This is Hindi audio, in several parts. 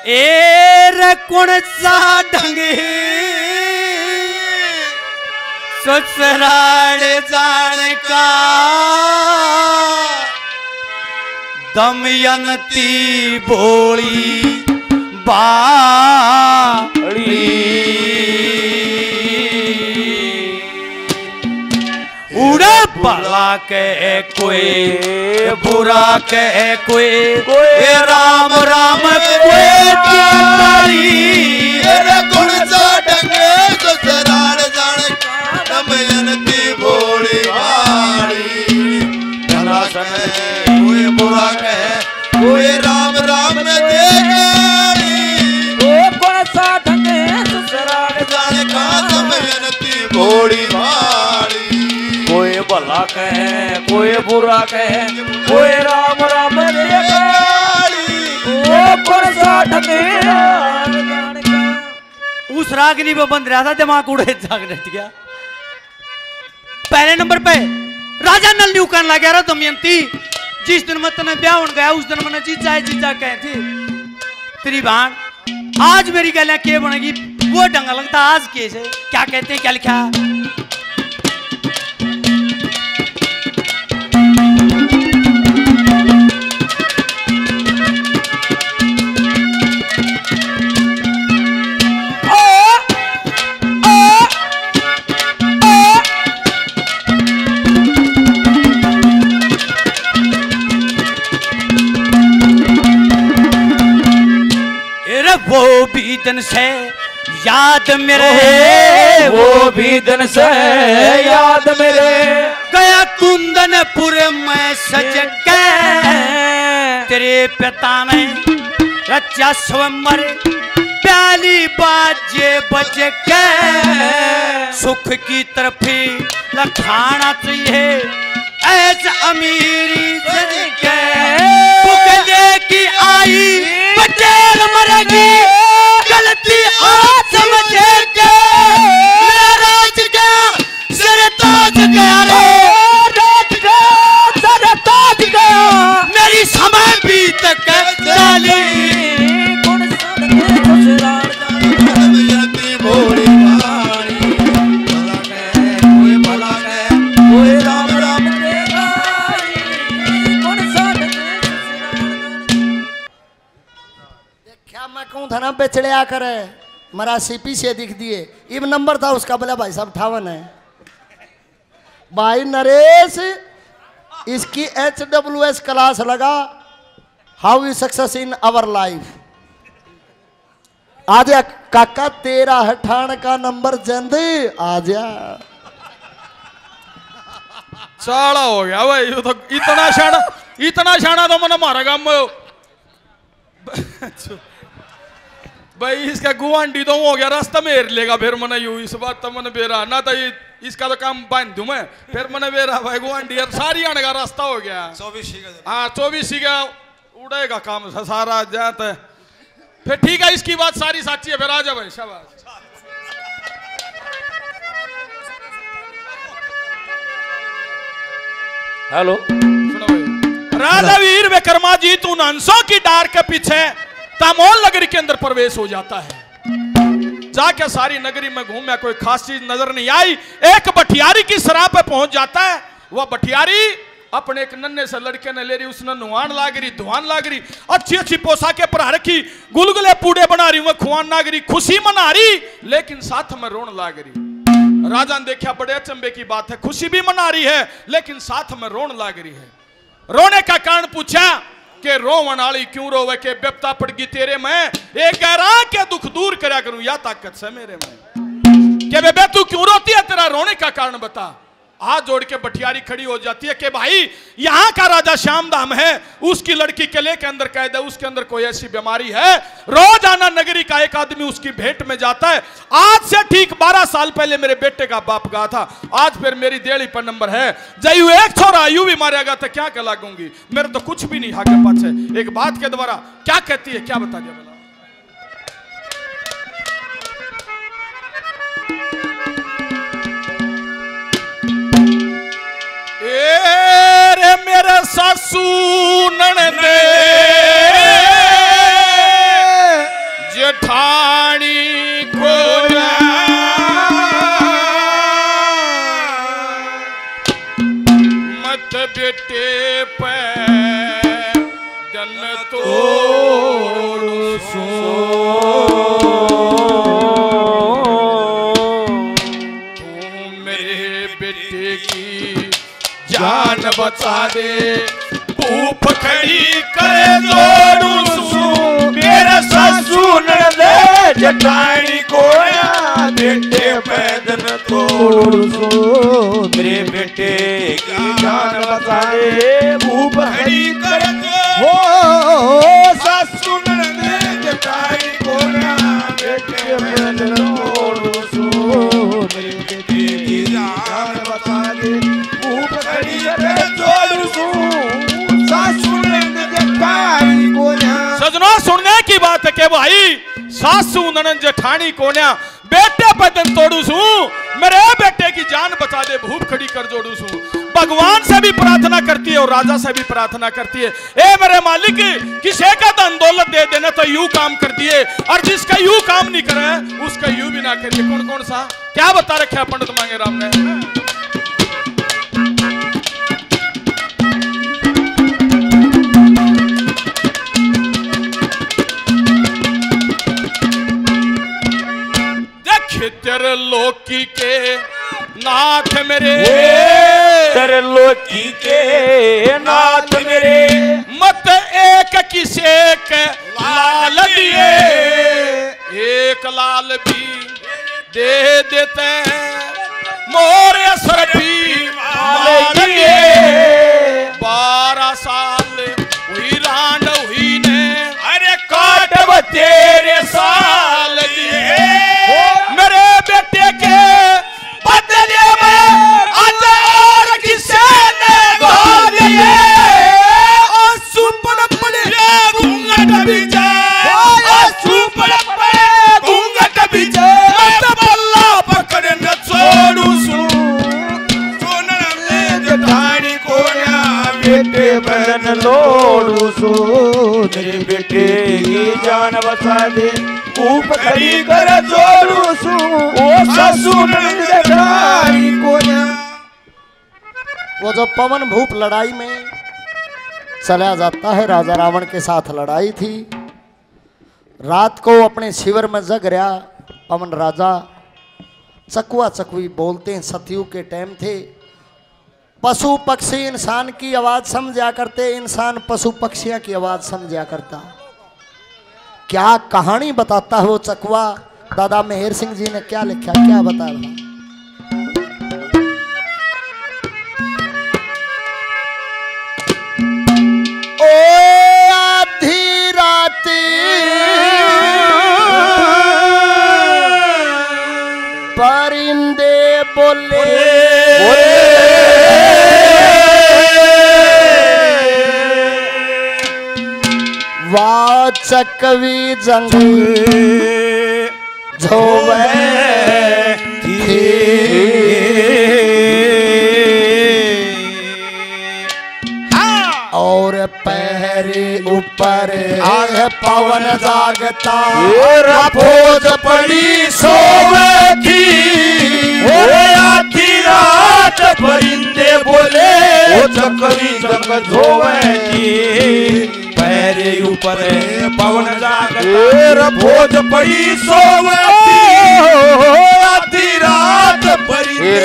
एर कौन सा ढंगे ससुराल जाने का दमयंती बोली बाड़ी उड़ा भला कह कोई बुरा कह कोई राम राम कोई कौन सा ढंगे ससुराल जाने का दमयंती बोली बाड़ी भला कह कोई बुरा कह कोई राम राम देगारी कौन सा ढंगे ससुराल जाने का दमयंती बोली बाड़ी कोई भला कहे कोई बुरा कहे कोई राम राम उस रागनी में बंद रहा था दिमाग उड़े जाग गया। पहले नंबर पे राजा नल न्यू करने लगा रहा दमयंती जिस दिन मैं तने ब्याह होने गया उस दिन मैंने जीजा कहे थे तेरी बहन आज मेरी गलियां क्या बनेगी वो ढंगा लगता आज केस है क्या कहते हैं क्या लिखा वो भी दिन से याद मेरे वो भी दिन से याद मेरे गया कुंदनपुर में सज के तेरे पिता ने रचा स्वयंवर प्याली बाजे बज के सुख की तरफी लखाना चाहिए ऐसा अमीरी सज के पुकले की आई पटेल मरेगी गलती आज समझे के नाराज गया सर ताज गया रे सर ताज गया मेरी समय बीत के डाली दमयंती बोली बाड़ी भला कह कोई भला कह कोई राम राम क्या मैं कहूँ था ना बेचड़िया करे मरा सीपी से दिख दिए इब नंबर था उसका बोला भाई साहब 58 है भाई नरेश इसकी HWS क्लास लगा how you success in our life आजा काका तेरा हठान का नंबर जंद आजा साला हो गया भाई ये तो इतना शाना तो मैंने मारा गाँव में भाई इसका गुवांडी तो हो गया रास्ता मेर लेगा फिर मैंने यू इस बात तो मैंने बेरा ना था इसका तो काम बांध दूं मैं फिर मैंने बेरा भाई गुवांडी यार सारी आने का रास्ता हो गया 24 का उड़ेगा काम सारा जाता है फिर ठीक है इसकी बात सारी साची है फिर आ जा भाई शाबाश हेलो सुनो भाई राजा वीर विक्रमाजीत उन हंसों की डार के पीछे तामोल नगरी के अंदर प्रवेश हो जाता है जाके सारी नगरी में घूमे कोई खास चीज नजर नहीं आई एक बठियारी की सराह पे पहुंच जाता है वह बठियारी अपने एक नन्हे से लड़के ने ले रही उसने नुहान लाग रही धुआन लाग रही अच्छी अच्छी पोशाकें पहना रखी गुलगुले पूड़े बना रही वह खुआन लाग रही खुशी मना रही लेकिन साथ में रोन लाग रही राजा ने देखा बड़े अचंबे की बात है खुशी भी मना रही है लेकिन साथ में रोन लाग रही है रोने का कारण पूछा के रोवन वाली क्यों रोवे के बेपता पड़ गई तेरे में एक गहरा के दुख दूर करा करूं या ताकत से मेरे में के बेबे तू क्यों रोती है तेरा रोने का कारण बता हाथ जोड़ के बठियारी खड़ी हो जाती है कि भाई यहाँ का राजा श्यामधाम है उसकी लड़की किले के अंदर कैद है उसके अंदर कोई ऐसी बीमारी है रोज आना नगरी का एक आदमी उसकी भेंट में जाता है आज से ठीक 12 साल पहले मेरे बेटे का बाप गया था आज फिर मेरी देड़ी पर नंबर है जयू एक छोरा यू भी मारेगा तो क्या कहलाऊंगी मेरे तो कुछ भी नहीं आगे पाछे एक बात के द्वारा क्या कहती है क्या बता दिया रे मेरे सासू ननदे जेठानी को मत बेटे पे जन तोड़ सो जान बचा दे भूप खड़ी करे जोड़ू सू मेरा सासू दे जटानी को बेटे पैदन तोड़ू सू मेरे बेटे की जान बचा दे भूप खड़ी करे हो सासू दे जटानी को बेटे पैदन तोड़ू सू मेरे बेटे की जान बचा दे सजनों सुनने की बात है कि भाई सासू ननन जेठानी कोन्या बेटे पतन तोड़ू सू मेरे बेटे की जान बचा दे भूप खड़ी कर जोड़ू सू भगवान से भी प्रार्थना करती है और राजा से भी प्रार्थना करती है ए मेरे मालिक किसी का धन दौलत दे देना तो यूं काम कर दिए और जिसका यूं काम नहीं करे उसका यूं भी ना करिए। कौन कौन सा क्या बता रखा है पंडित मांगेराम ने? तेरे लोकी के नाथ मेरे तेरे लोकी के नाथ मेरे मत एक किसे के लाल दिए एक लाल भी दे देते मोरे सर भी माल दिए 12 साल हुई रांड हुई ने अरे काट तेरे साल दिए मेरे बेटे के बदले में आज और किसे ने गाल दिए और सुपड़ पड़े घूंघट बिछा और सुपड़ पड़े घूंघट बिछा मत बल्ला पकड़ न छोड़ू सू सोना ले जेठानी को बेटे बदन लोड़ू सू मेरे बेटे की जान बचा दे ऊप खड़ी कर जोड़ू सू ओ ससुर जेठानी को। वो जब पवन भूप लड़ाई में चला जाता है, राजा रावण के साथ लड़ाई थी, रात को अपने शिविर में जग रहा पवन राजा चकुआ चकुई बोलते हैं। सतयुग के टाइम थे, पशु पक्षी इंसान की आवाज समझा करते, इंसान पशु पक्षियों की आवाज समझा करता। क्या कहानी बताता है वो चकवा, दादा मेहर सिंह जी ने क्या लिखा, क्या बता रहा। ओ आधी रात परिंदे बोले वाह चकवी जंगल झोवे थी और पैरे ऊपर आए पवन जागता फौज पड़ी सोवे थी। आधी रात परिंदे बोले वो चकवी जंगल झोवे थी, पैरे ऊपर पवन जागता भोज पड़ी सोवती। आधी रात परिंदे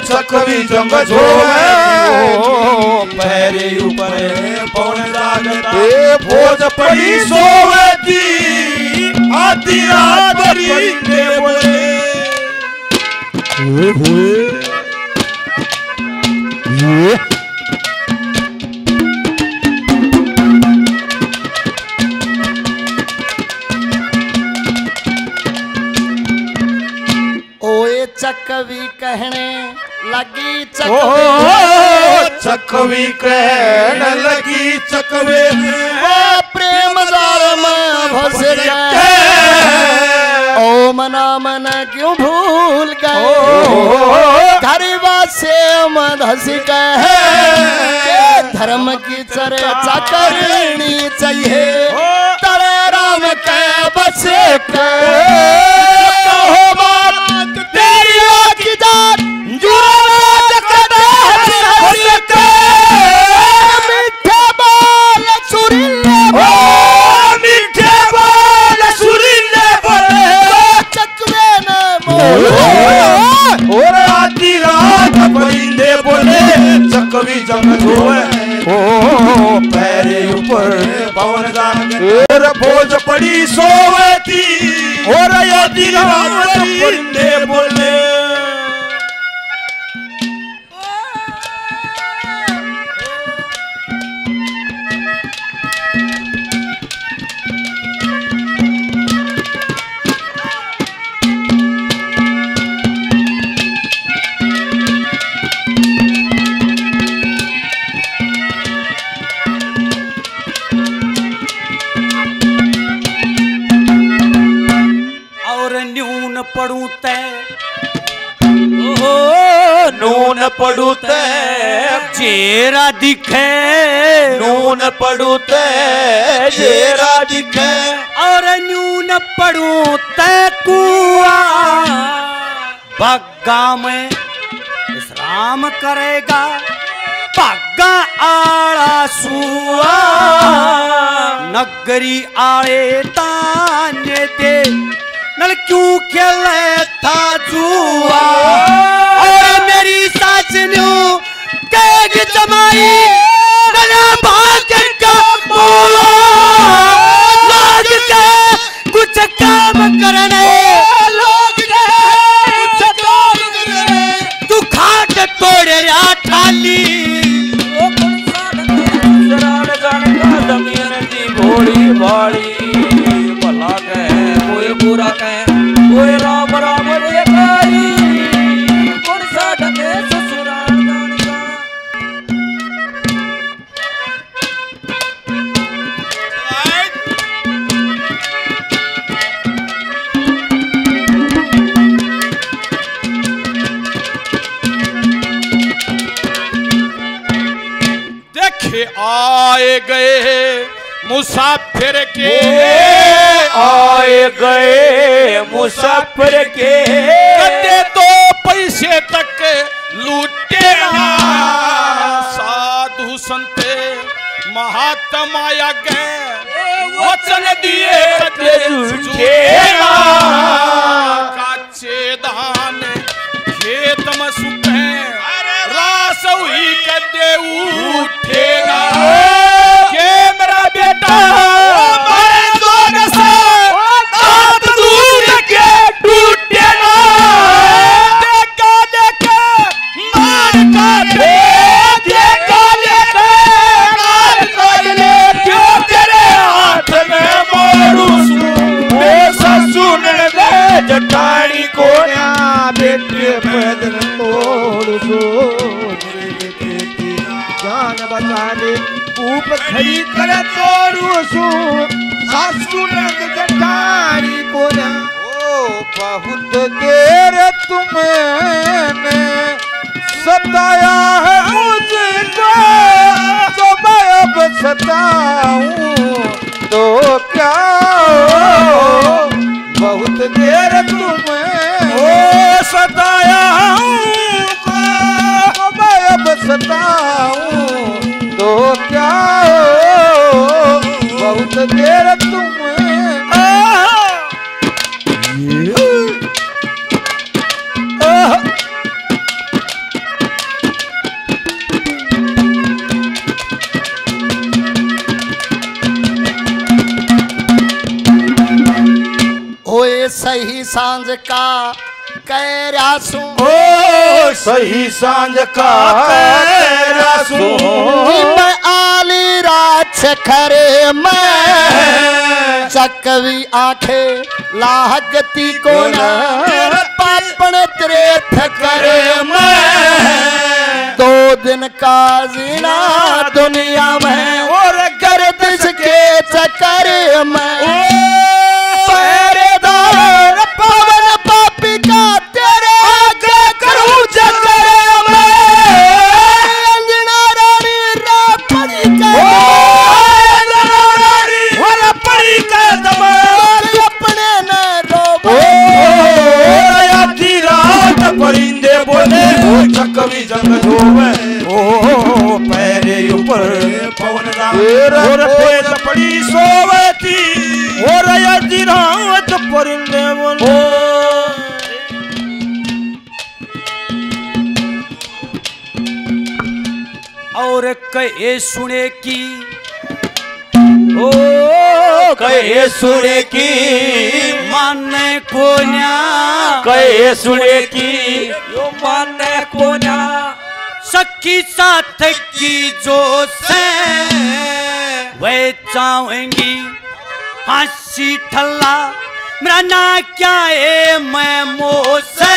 चकवी जंगल झोवे पैरे ऊपर पवन जागता भोज पड़ी सोवती। आधी रात परिंदे बोले चकवी कहने लगी चकवी कहने लगी चकवे वो प्रेम जाल में फंस गए, ओ मना मन क्यों भूल गए, घरवा से मत हंस गए। धर्म की चर्चा करनी चाहिए, तड़े राम के बस भोज पड़ी सोवती और यदि रात परिंदे बोले पड़ू ते नून पड़ू ते चेहरा दिखे नून पड़ू ते चेहरा दिखे और नून पड़ू ते कुआ भग्गा में विश्राम करेगा भग्गा आड़ा सुआ नगरी आए ताने दे नल क्यों खेले था जुआ और मेरी सास न्यू कहेगी जमाई नया भाग का बोला लोग के कुछ काम करने लोग के कुछ काम करने तू खाट तोड़े रा ठाली ओ शराड़ जान का दमियन दी भोली भाली भला के कोई बुरा कहे कोई राम राम देखाई कौन सा ढके ससुराल जान का देखे आए गए मुसाफिर के आए गए मुसाफिर के कदे तो पैसे तक लूटे ना साधु संत महात्मा या गए वचन दिए कदे झूठे ना काचे धान खेत में सुखे रास हुई कदे उठे ना के मेरा बेटा जटानी को बेटे पैदल तोड़ सो जान बचा ले ऊप खड़ी कर तोड़ू सो सासू जटानी को ओ बहुत देर तुमने सताया है मुझको तो मैं अब सताऊं तो क्या बहुत देर तुम्हें ओ सताया हूँ मैं अब सताऊं तो क्या बहुत देर तुम्हें ओए सही सांझ का कह रासू ओ सही सांझ का कह रासू मैं आली राछ खरे मैं चकवी आंखें लागती को ना पापण त्रेथ करे मैं 2 दिन का जीना दुनिया में और गर्दिश के चक्कर में पहरेदार पवन पापी का तेरे आगे करूं चक्कर में अंजना रानी रापड़ी का दमार अपने न रोबो आधी रात परिंदे बोले ओ चकवी जंग धोवे ओ पैरे ऊपर पवन और तेज पड़ी सोवती और आधी रात परिंदे बोले और कहे सुने की ओ कहे सुने की माने को न्या कहे सुने की यो माने को न्या सखी साथ की जो से वे चाहेंगी हंसी ठल्ला मेरा ना क्या है मैं मोसे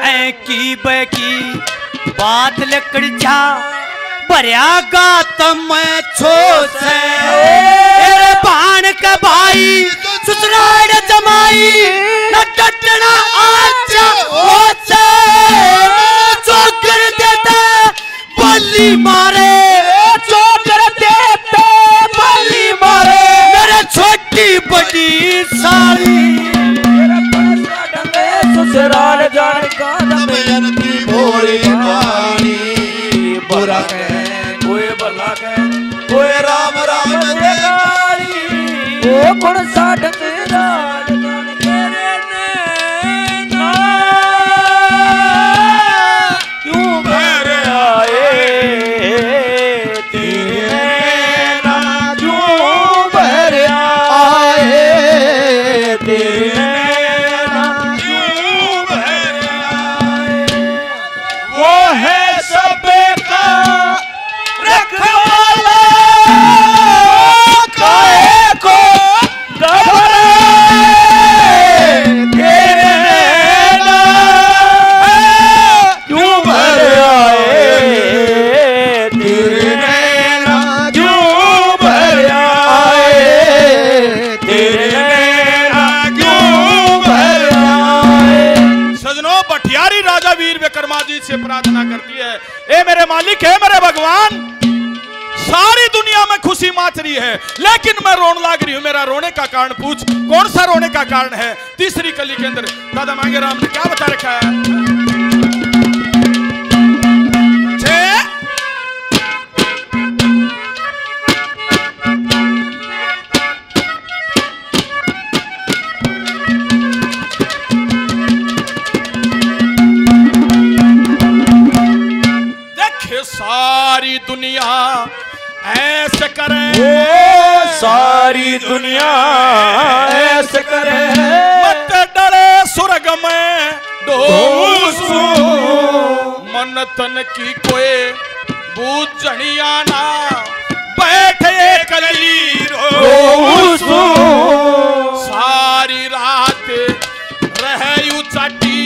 ऐ की बकी बात लकड़ जा भरिया गात मैं छो से बाण का भाई ससुराल जमाई न डटना आजा होसे चोकर देता बल्ली मारे चोकर देता बल्ली मारे मेरे छोटी बड़ी साली ससुराल जाने का दमयंती भोली भाली बुरा कहे कोई भला कहे कोई राम राम देवारी ओ गुण साठ तेरा तेरे नैना क्यों भर आए तेरे नैना क्यों भर आए तेरे नैना क्यों भर आए वो है सबका रखवाला काहे को घबराए तेरे नैना क्यों भर आए तेरे नैना क्यों भर आए तेरे नैना क्यों भर आए। सजनों, भटियारी राजा वीर विक्रमा जी से प्रार्थना करती है, ए मेरे मालिक है मेरे भगवान, सारी दुनिया में खुशी माच रही है लेकिन मैं रोने लग रही हूं, मेरा रोने का कारण पूछ, कौन सा रोने का कारण है। तीसरी कली के अंदर दादा मांगे राम ने क्या बता रखा है। देखे सारी दुनिया ऐसे करे, सारी दुनिया ऐसे करे, मत डरे स्वर्ग में डोसू, मन तन की कोई बूझनिया ना बैठे कली रोसू, सारी रात रहे चाटी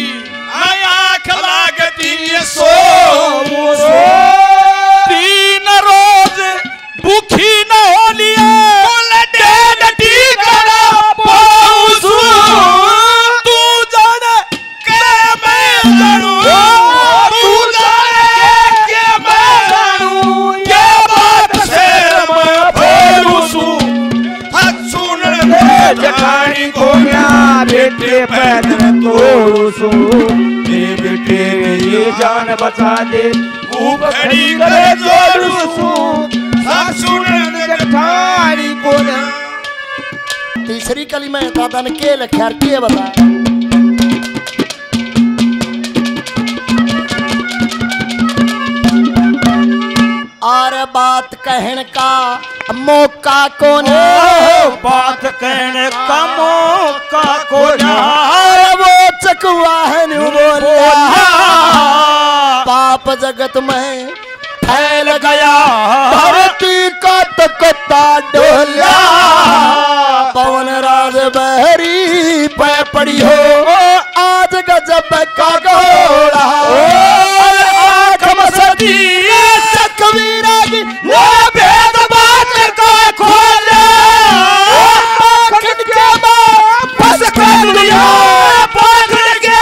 आँख लागती सो, तीन रोज भूखी न हो लिए तू जाने के मैं जानू, तू जाने के मैं जानू, ये बात से मैं फेरूसू, सुन ले जठानी को क्या बेटे पैदल तोड़ूसू, मेरे बेटे ये जान बचा दे भूख खड़ी करे जोड़ूसू, सुन ले जठानी को क्या। तीसरी कली में दादा ने के लिखा के बता और बात कहने का मौका को बात कहने का मौका को वो चकुआ है न्यू बोलिया पाप जगत में फैल गया धरती का तकता डोला पवन राज बहरी पे पड़ी हो आज गजब का घोड़ा आँख मसदी कबीरा की वो भेद बात का खोले फंस कर दुनिया पकड़ के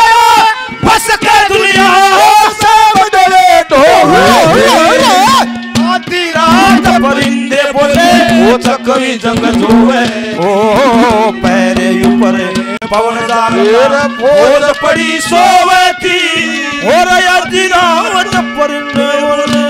फंस कर दुनिया सब डरे तो आधी रात परिंदे बोले वो चकवी जंग जोवे ओ पैरे ऊपर पवन जागर फौज पड़ी सोवती और आधी रात परिंदे बोले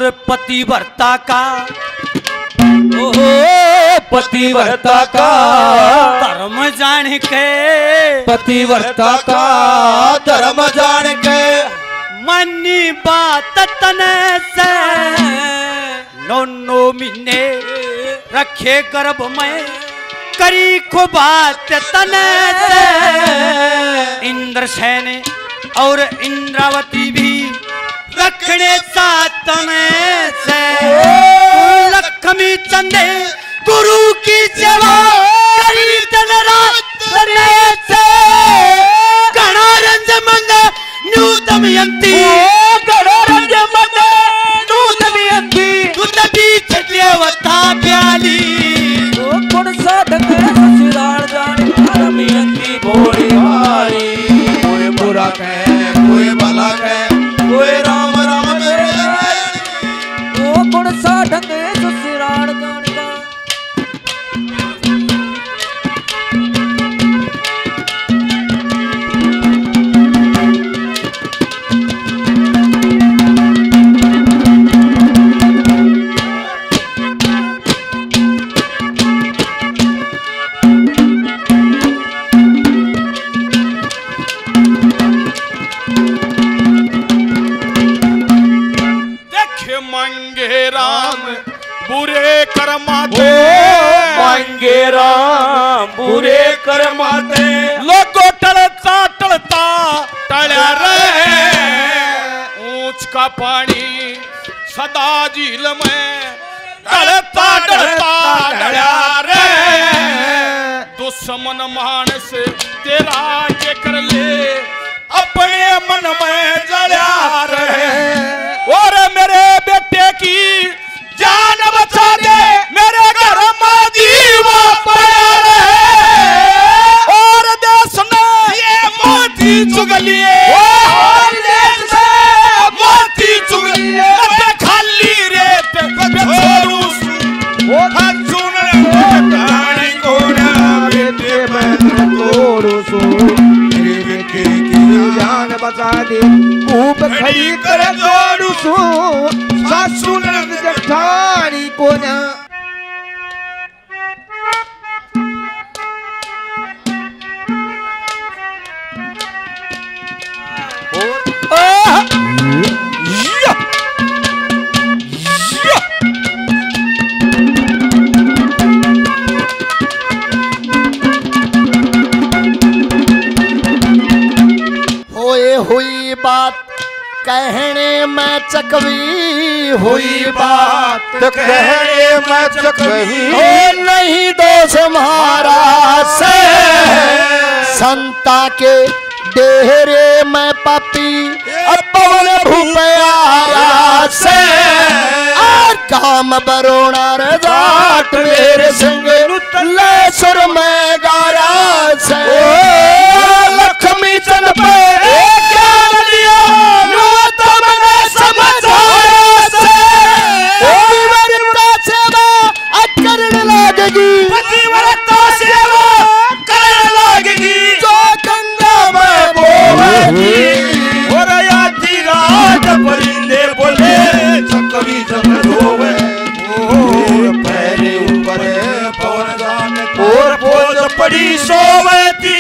और पतिव्रता का पतिव्रता का धर्म जान के पतिव्रता का धर्म जान के मनी बात तने से 9 महीने रखे गर्भ में करी को बात तने से इंद्रसेन और इंद्रावती भी रखने साथ में से लक्ष्मी चंदे गुरु की सेवा करी दिन रात से गणा रंज मंद न्यूतम यंती गणा रंज मंद न्यूतम यंती तुद बीच देवता प्याली गुण साधक ससुराल जाने दमयंती भोली भाली कोई बुरा कहे कोई भला कहे कोई राम राम मेरे वो गुण साधक ससुराल जाने का बुरे कर्माते मांगे राम बुरे कर्माते लोगो टलता टलता टल्या रहे ऊंच का पानी सदा झील में टलता टलता टल्या रहे दुश्मन मानस तेरा के कर ले अपने मन में जला रहे और मेरे बेटे की जान बचा दे मेरे घर में जीवा पड़ा रहे और देश ने ये मोती चुगली और देश ने मोती चुगली खाली रेत छोड़ू वो सुन कहानी को ना बेटे मैं तोड़ू सो मेरे बेटे की जान बचा दे खूब खड़ी कर जोड़ू सो सासू जठानी को ना होए हुई बात कहने में चकवी हुई बात कहने में चकवी नहीं दोष महाराज से संता के डेरे में पापी पवन भूपया से और काम बरोना रे जाट मेरे संग ले सुर में गारा से लक्ष्मी चंद पे परिंदे बोले चकवी जब रोवे पैरे ऊपर पवन जाने और बोझ पड़ी सोवती